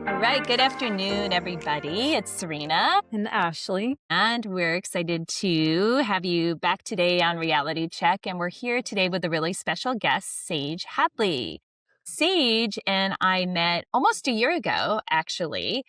All right, good afternoon, everybody. It's Serena. And Ashley. And we're excited to have you back today on Reality Check. And we're here today with a really special guest, Sage Hadley. Sage and I met almost a year ago, actually.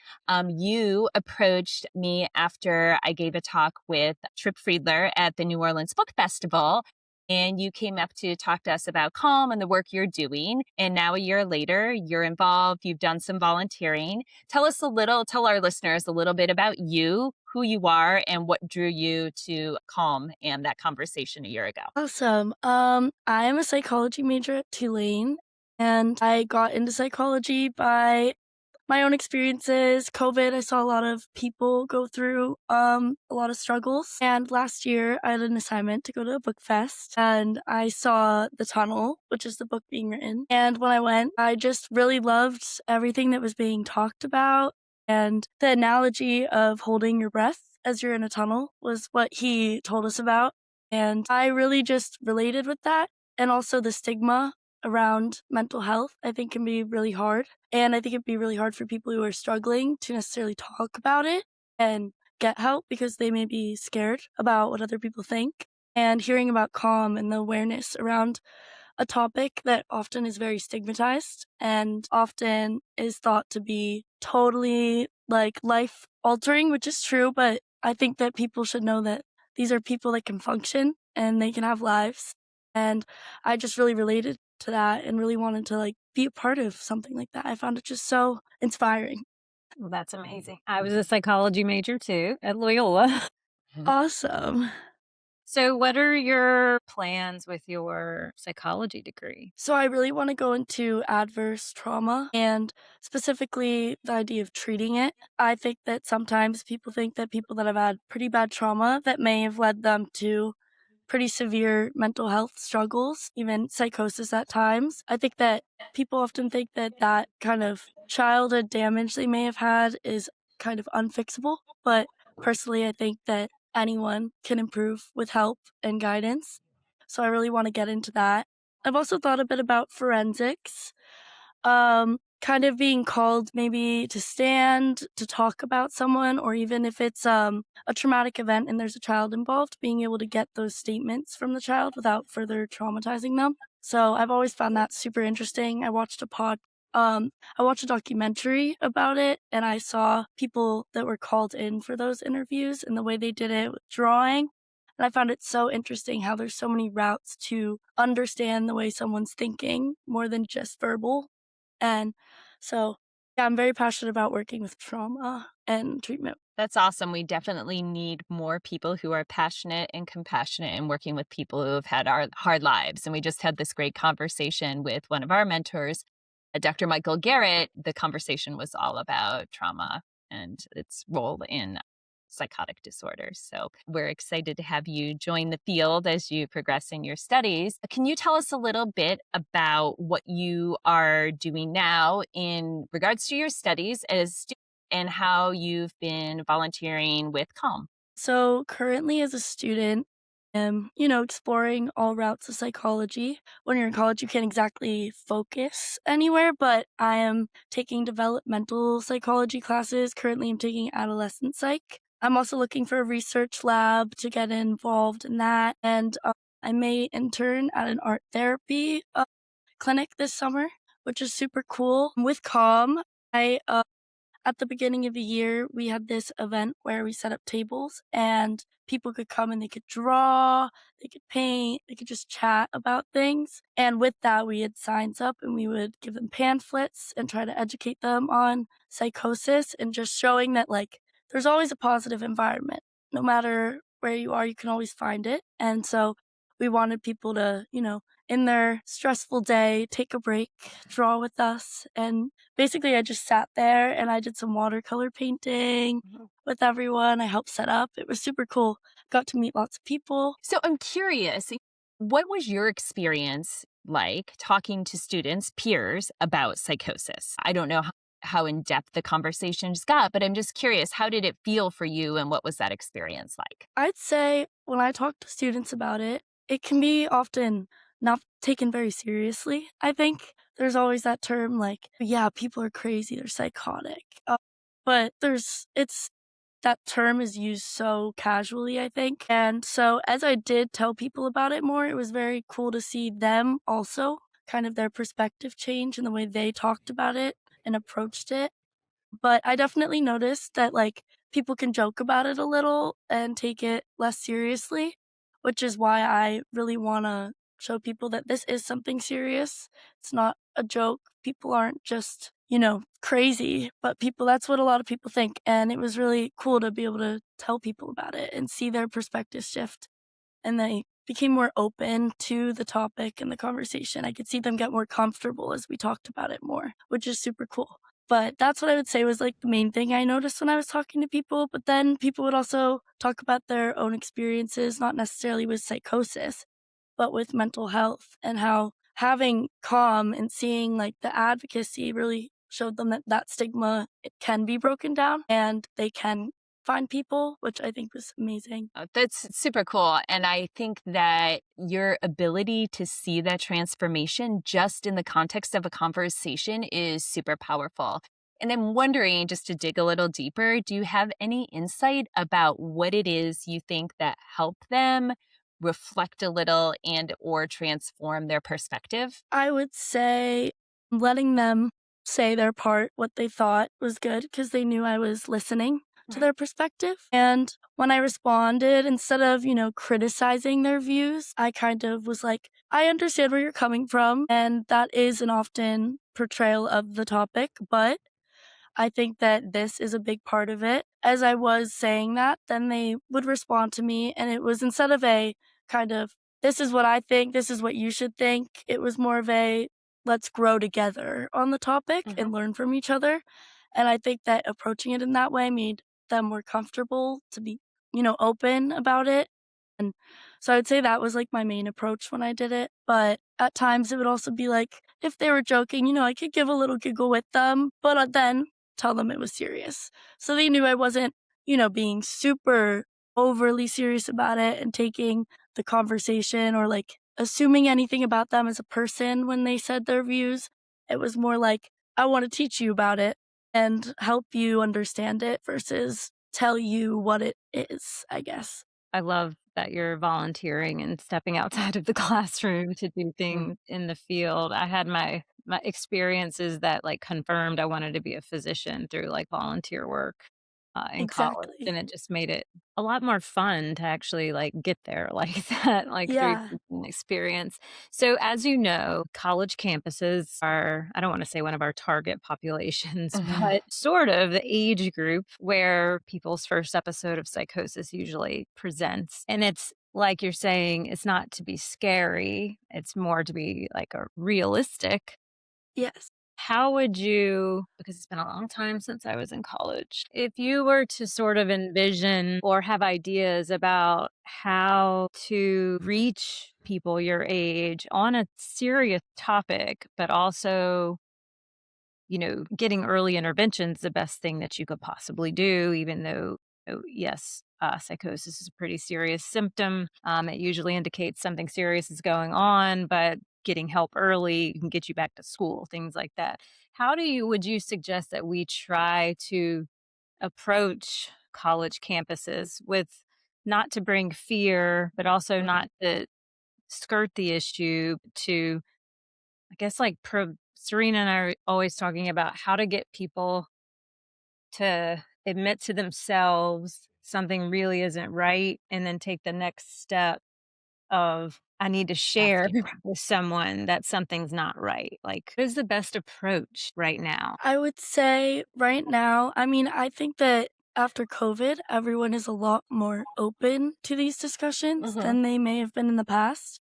You approached me after I gave a talk with Tripp Friedler at the New Orleans Book Festival. And you came up to talk to us about Calm and the work you're doing. And now a year later, you're involved. You've done some volunteering. Tell our listeners a little bit about you, who you are, and what drew you to Calm and that conversation a year ago. Awesome. I am a psychology major at Tulane, and I got into psychology by my own experiences. COVID, I saw a lot of people go through a lot of struggles. And last year, I had an assignment to go to a book fest, and I saw The Tunnel, which is the book being written. And when I went, I just really loved everything that was being talked about. And the analogy of holding your breath as you're in a tunnel was what he told us about. And I really just related with that. And also the stigma around mental health, I think, can be really hard. And I think it'd be really hard for people who are struggling to necessarily talk about it and get help because they may be scared about what other people think. And hearing about Calm and the awareness around a topic that often is very stigmatized and often is thought to be totally like life altering, which is true. But I think that people should know that these are people that can function and they can have lives. And I just really related to that and really wanted to be a part of something like that. I found it just so inspiring. Well, that's amazing. I was a psychology major too at Loyola. Awesome. So what are your plans with your psychology degree? So I really want to go into adverse trauma and specifically the idea of treating it. I think that sometimes people think that people that have had pretty bad trauma that may have led them to pretty severe mental health struggles, even psychosis at times. I think that people often think that that kind of childhood damage they may have had is kind of unfixable. But personally, I think that anyone can improve with help and guidance. So I really want to get into that. I've also thought a bit about forensics, kind of being called maybe to stand, to talk about someone, or even if it's a traumatic event and there's a child involved, being able to get those statements from the child without further traumatizing them. So I've always found that super interesting. I watched a documentary about it, and I saw people that were called in for those interviews and the way they did it with drawing. And I found it so interesting how there's so many routes to understand the way someone's thinking more than just verbal. And so, yeah, I'm very passionate about working with trauma and treatment. That's awesome. We definitely need more people who are passionate and compassionate and working with people who have had hard lives. And we just had this great conversation with one of our mentors, Dr. Michael Garrett. The conversation was all about trauma and its role in psychotic disorders. So we're excited to have you join the field as you progress in your studies. Can you tell us a little bit about what you are doing now in regards to your studies as student and how you've been volunteering with Calm? So currently as a student, I'm, exploring all routes of psychology. When you're in college, you can't exactly focus anywhere, but I am taking developmental psychology classes. Currently, I'm taking adolescent psych. I'm also looking for a research lab to get involved in that. And I may intern at an art therapy clinic this summer, which is super cool. With Calm, at the beginning of the year, we had this event where we set up tables and people could come and they could draw, they could paint, they could just chat about things. And with that, we had signs up and we would give them pamphlets and try to educate them on psychosis and just showing that there's always a positive environment. No matter where you are, you can always find it. And so we wanted people to, in their stressful day, take a break, draw with us. And basically I just sat there and I did some watercolor painting with everyone. I helped set up. It was super cool. Got to meet lots of people. So I'm curious, what was your experience like talking to students, peers, about psychosis? I don't know how in-depth the conversations got, but I'm just curious, how did it feel for you and what was that experience like? I'd say when I talked to students about it, it can be often not taken very seriously, I think. There's always that term like, yeah, people are crazy, they're psychotic. But that term is used so casually, I think. And so as I did tell people about it more, it was very cool to see them also kind of their perspective change and the way they talked about it and approached it. But I definitely noticed that, like, people can joke about it a little and take it less seriously, which is why I really wanna show people that this is something serious. It's not a joke. People aren't just, crazy, but that's what a lot of people think, and it was really cool to be able to tell people about it and see their perspective shift, and they became more open to the topic and the conversation. I could see them get more comfortable as we talked about it more, which is super cool. But that's what I would say was like the main thing I noticed when I was talking to people. But then people would also talk about their own experiences, not necessarily with psychosis, but with mental health, and how having calm and seeing like the advocacy really showed them that that stigma, it can be broken down and they can find people, which I think was amazing. That's super cool. And I think that your ability to see that transformation just in the context of a conversation is super powerful. And I'm wondering, just to dig a little deeper, do you have any insight about what it is you think that helped them reflect a little and or transform their perspective? I would say letting them say their part, what they thought was good, because they knew I was listening to their perspective. And when I responded, instead of, criticizing their views, I kind of was like, I understand where you're coming from. And that is an often portrayal of the topic, but I think that this is a big part of it. As I was saying that, then they would respond to me, and it was instead of a kind of, this is what I think, this is what you should think, it was more of a, let's grow together on the topic and learn from each other. And I think that approaching it in that way made them more comfortable to be, open about it. And so I would say that was like my main approach when I did it. But at times it would also be like, if they were joking, I could give a little giggle with them, but then tell them it was serious. So they knew I wasn't, being super overly serious about it and taking the conversation or like assuming anything about them as a person when they said their views. It was more like, I want to teach you about it and help you understand it versus tell you what it is, I guess. I love that you're volunteering and stepping outside of the classroom to do things in the field. I had my experiences that like confirmed I wanted to be a physician through like volunteer work in college, Exactly. and it just made it a lot more fun to actually like get there like that, like through Yeah. an experience. So, as you know, college campuses are, I don't want to say one of our target populations, but sort of the age group where people's first episode of psychosis usually presents. And it's like you're saying, it's not to be scary, it's more to be like a realistic. Yes. How would you, because it's been a long time since I was in college, if you were to sort of envision or have ideas about how to reach people your age on a serious topic, but also, getting early intervention is the best thing that you could possibly do, even though, yes, psychosis is a pretty serious symptom. It usually indicates something serious is going on, but getting help early can get you back to school, things like that. Would you suggest that we try to approach college campuses with not to bring fear, but also not to skirt the issue to, I guess, like Serena and I are always talking about how to get people to admit to themselves something really isn't right and then take the next step of, I need to share Asking. with someone that something's not right. Like, what is the best approach right now? I would say right now, I mean, I think that after COVID, everyone is a lot more open to these discussions than they may have been in the past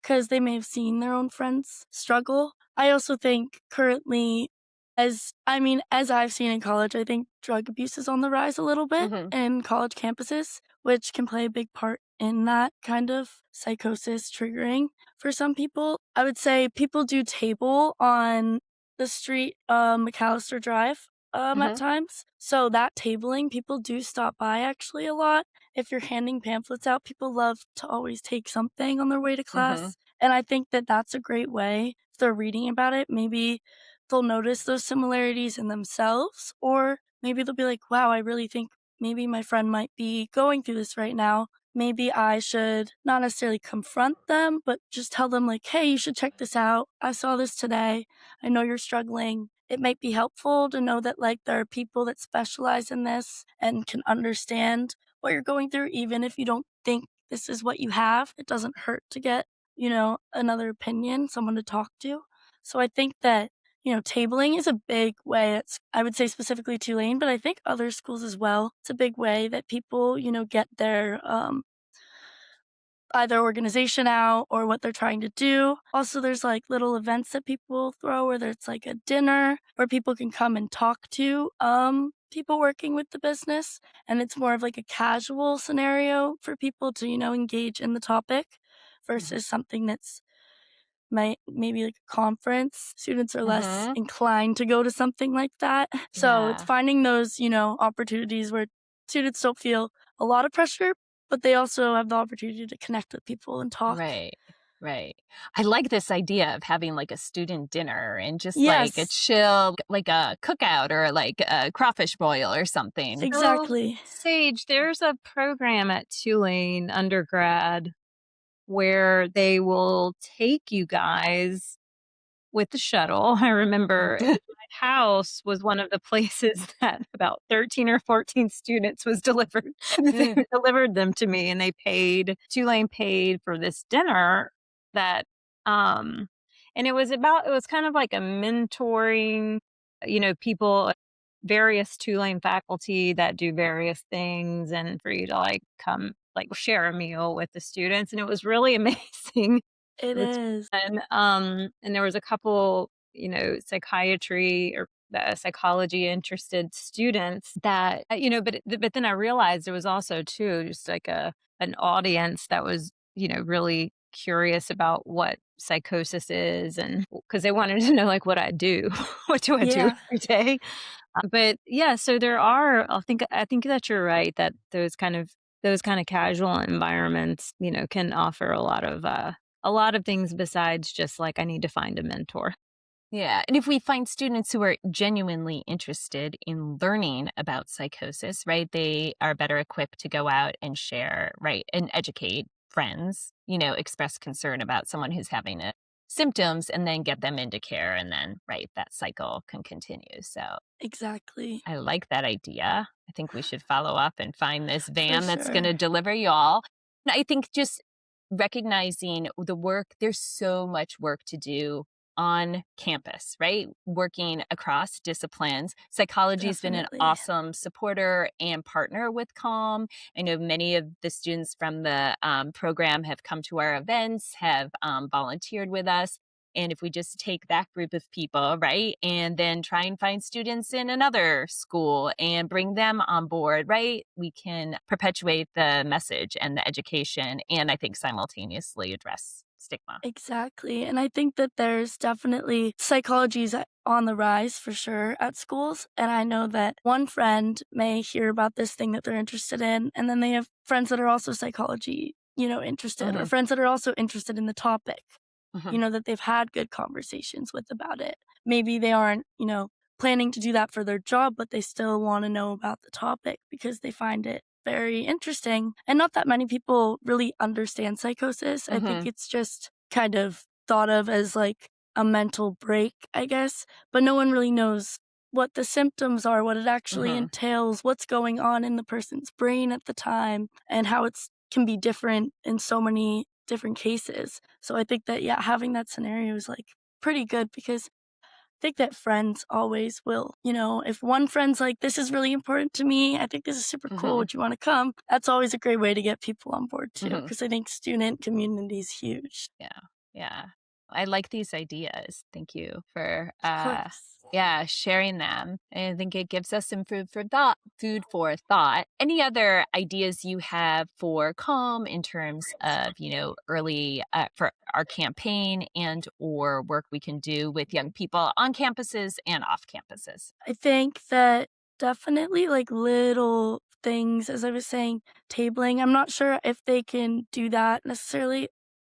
because they may have seen their own friends struggle. I also think currently, as I've seen in college, I think drug abuse is on the rise a little bit in college campuses, which can play a big part in that kind of psychosis triggering for some people. I would say people do table on the street, McAllister Drive. at Uh-huh. times. So that tabling, people do stop by actually a lot. If you're handing pamphlets out, people love to always take something on their way to Mhm. class. And I think that that's a great way. If they're reading about it, maybe they'll notice those similarities in themselves, or maybe they'll be like, wow, I really think maybe my friend might be going through this right now. Maybe I should not necessarily confront them, but just tell them, like, hey, you should check this out. I saw this today. I know you're struggling. It might be helpful to know that, like, there are people that specialize in this and can understand what you're going through, even if you don't think this is what you have. It doesn't hurt to get, another opinion, someone to talk to. So I think that, tabling is a big way. I would say specifically Tulane, but I think other schools as well. It's a big way that people, get their either organization out or what they're trying to do. Also, there's like little events that people throw, whether it's like a dinner where people can come and talk to people working with the business, and it's more of like a casual scenario for people to, engage in the topic Mhm. versus something that's maybe like a conference. Students are less Mhm. inclined to go to something like that. So it's Yeah. finding those, opportunities where students don't feel a lot of pressure, but they also have the opportunity to connect with people and talk. Right. Right. I like this idea of having like a student dinner and just like a Yes, chill, like a cookout or like a crawfish boil or something. So, exactly. Sage, there's a program at Tulane undergrad where they will take you guys with the shuttle. I remember my house was one of the places that about 13 or 14 students was delivered. They delivered them to me and Tulane paid for this dinner that, um, and it was kind of like a mentoring, people, various Tulane faculty that do various things and for you to like come, like share a meal with the students. And it was really amazing. It It was is. fun, and there was a couple, psychiatry or psychology interested students that, but then I realized there was also too just like an audience that was, really curious about what psychosis is and because they wanted to know like what I do, what do I do Yeah, every day? But yeah, so there are. I think that you're right that those kind of casual environments, can offer a lot of things besides just like I need to find a mentor. Yeah. And if we find students who are genuinely interested in learning about psychosis, right, they are better equipped to go out and share, right, and educate friends, express concern about someone who's having symptoms and then get them into care. And then, right, that cycle can continue. So exactly. I like that idea. I think we should follow up and find this For van that's going sure. to deliver y'all. And I think just recognizing the work, there's so much work to do on campus, right? Working across disciplines. Psychology has been an Definitely. awesome supporter and partner with CALM. I know many of the students from the program have come to our events, have volunteered with us. And if we just take that group of people, right, and then try and find students in another school and bring them on board, right, we can perpetuate the message and the education and I think simultaneously address stigma. Exactly. And I think that there's definitely psychology's on the rise for sure at schools. And I know that one friend may hear about this thing that they're interested in, and then they have friends that are also psychology, interested, or Hmm. friends that are also interested in the topic, Hmm. that they've had good conversations with about it. Maybe they aren't, planning to do that for their job, but they still want to know about the topic because they find it very interesting. And not that many people really understand psychosis. I think Hmm. it's just kind of thought of as like a mental break, I guess, but no one really knows what the symptoms are, what it actually Hmm. entails, what's going on in the person's brain at the time, and how it's can be different in so many different cases. So I think that yeah, having that scenario is like pretty good because I think that friends always will, if one friend's like, this is really important to me, I think this is super cool, Hmm. would you want to come? That's always a great way to get people on board too, Hmm. because I think student community is huge. Yeah. Yeah. I like these ideas. Thank you for Of course. sharing them. And I think it gives us some food for thought. Any other ideas you have for calm in terms of, early for our campaign and or work we can do with young people on campuses and off campuses? I think that definitely like little things, as I was saying, tabling. I'm not sure if they can do that necessarily,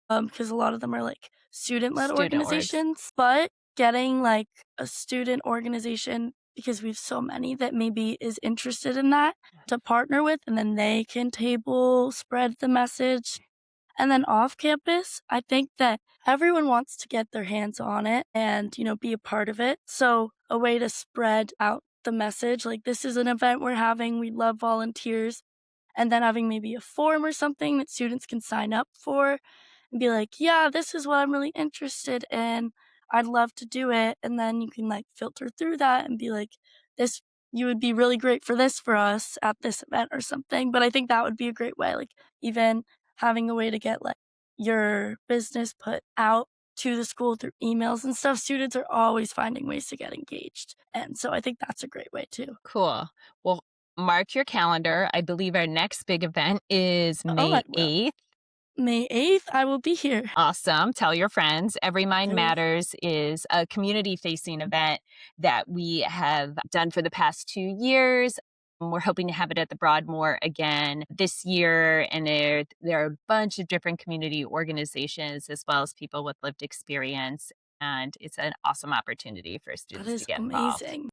because a lot of them are like student-led Student orgs. organizations, but getting like a student organization, because we have so many that maybe is interested in that, to partner with, and then they can table, spread the message. And then off campus, I think that everyone wants to get their hands on it and, be a part of it. So a way to spread out the message, like this is an event we're having, we love volunteers, and then having maybe a form or something that students can sign up for and be like, yeah, this is what I'm really interested in. I'd love to do it. And then you can like filter through that and be like, this, you would be really great for this for us at this event or something. But I think that would be a great way. Like, even having a way to get like your business put out to the school through emails and stuff. Students are always finding ways to get engaged. And so I think that's a great way too. Cool. Well, mark your calendar. I believe our next big event is Oh, I May will. 8th. May 8th, I will be here. Awesome. Tell your friends. Every Mind I will. Matters is a community facing event that we have done for the past 2 years. We're hoping to have it at the Broadmoor again this year. And there are a bunch of different community organizations as well as people with lived experience. And it's an awesome opportunity for That students to is get involved. amazing.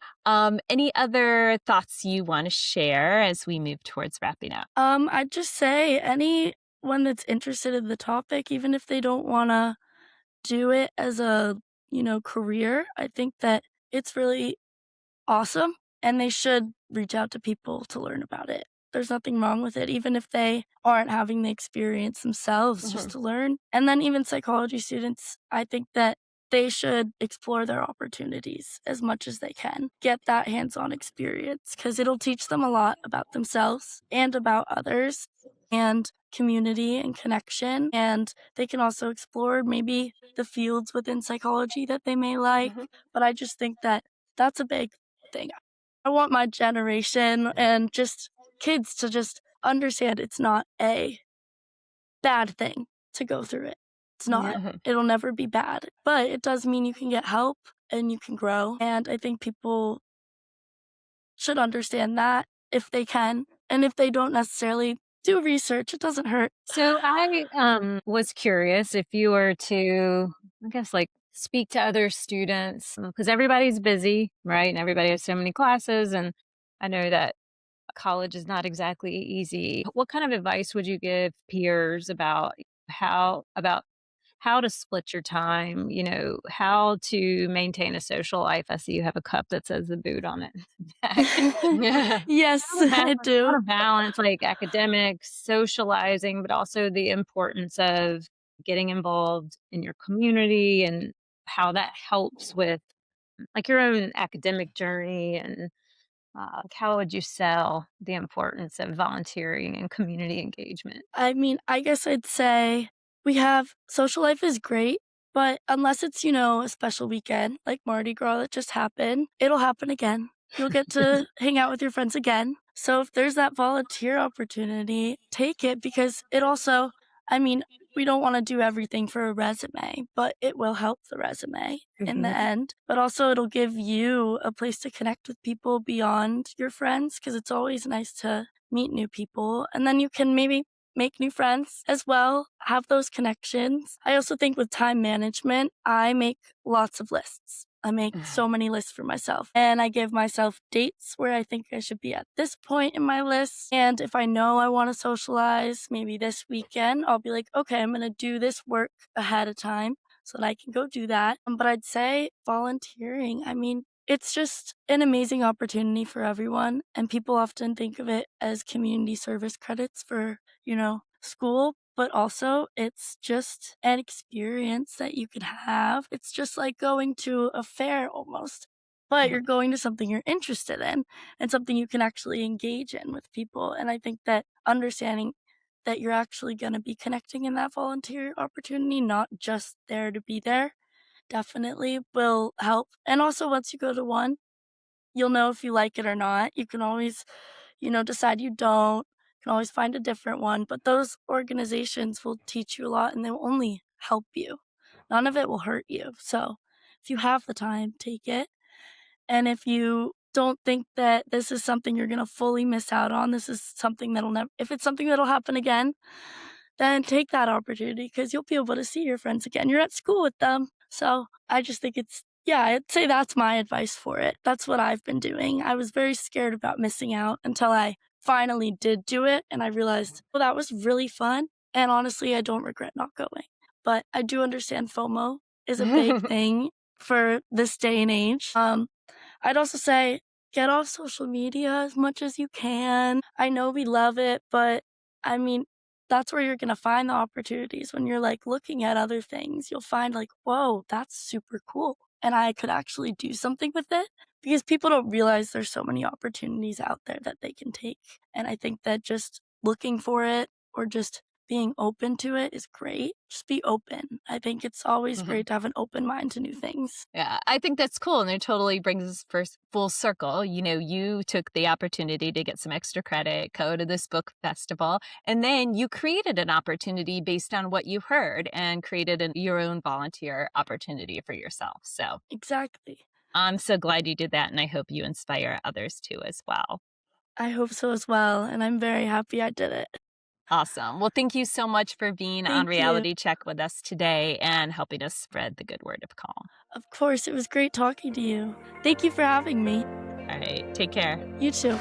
Any other thoughts you want to share as we move towards wrapping up? I'd just say anyone that's interested in the topic, even if they don't want to do it as a, career, I think that it's really awesome and they should reach out to people to learn about it. There's nothing wrong with it, even if they aren't having the experience themselves, just to learn. And then even psychology students, I think that they should explore their opportunities as much as they can. Get that hands-on experience because it'll teach them a lot about themselves and about others and community and connection. And they can also explore maybe the fields within psychology that they may like. But I just think that that's a big thing. I want my generation and just kids to just understand it's not a bad thing to go through it. It's not. Yeah. It'll never be bad, but it does mean you can get help and you can grow. And I think people should understand that if they can. And if they don't necessarily do research, it doesn't hurt. So I was curious if you were to, I guess, like speak to other students because everybody's busy, right? And everybody has so many classes. And I know that college is not exactly easy. What kind of advice would you give peers about how to split your time, how to maintain a social life? I see you have a cup that says the boot on it. Yeah. Yes, I How do. to balance like academics, socializing, but also the importance of getting involved in your community and how that helps with like your own academic journey and like, how would you sell the importance of volunteering and community engagement? I mean, I guess I'd say we have social life is great, but unless it's, a special weekend like Mardi Gras that just happened, it'll happen again. You'll get to hang out with your friends again. So if there's that volunteer opportunity, take it because it also, I mean, we don't want to do everything for a resume, but it will help the resume in the end. But also, it'll give you a place to connect with people beyond your friends because it's always nice to meet new people. And then you can maybe make new friends as well, have those connections. I also think with time management, I make lots of lists. I make so many lists for myself and I give myself dates where I think I should be at this point in my list. And if I know I want to socialize, maybe this weekend, I'll be like, okay, I'm going to do this work ahead of time so that I can go do that. But I'd say volunteering, I mean, it's just an amazing opportunity for everyone. And people often think of it as community service credits for, school, but also it's just an experience that you can have. It's just like going to a fair almost, but you're going to something you're interested in and something you can actually engage in with people. And I think that understanding that you're actually going to be connecting in that volunteer opportunity, not just there to be there, definitely will help. And also, once you go to one, you'll know if you like it or not. You can always, decide you don't. You can always find a different one. But those organizations will teach you a lot and they will only help you. None of it will hurt you. So if you have the time, take it. And if you don't think that this is something you're going to fully miss out on, this is something that'll never, if it's something that'll happen again, then take that opportunity because you'll be able to see your friends again. You're at school with them. So I just think I'd say that's my advice for it. That's what I've been doing. I was very scared about missing out until I finally did do it. And I realized, well, that was really fun. And honestly, I don't regret not going. But I do understand FOMO is a big thing for this day and age. I'd also say get off social media as much as you can. I know we love it, but I mean, that's where you're going to find the opportunities when you're like looking at other things. You'll find like, whoa, that's super cool. And I could actually do something with it because people don't realize there's so many opportunities out there that they can take. And I think that just looking for it or just being open to it is great. Just be open. I think it's always great to have an open mind to new things. Yeah, I think that's cool. And it totally brings us first full circle. You took the opportunity to get some extra credit, go to this book festival, and then you created an opportunity based on what you heard and created your own volunteer opportunity for yourself. So Exactly. I'm so glad you did that. And I hope you inspire others too as well. I hope so as well. And I'm very happy I did it. Awesome. Well, thank you so much for being on Thank you. Reality Check with us today and helping us spread the good word of calm. Of course, it was great talking to you. Thank you for having me. All right. Take care. You too.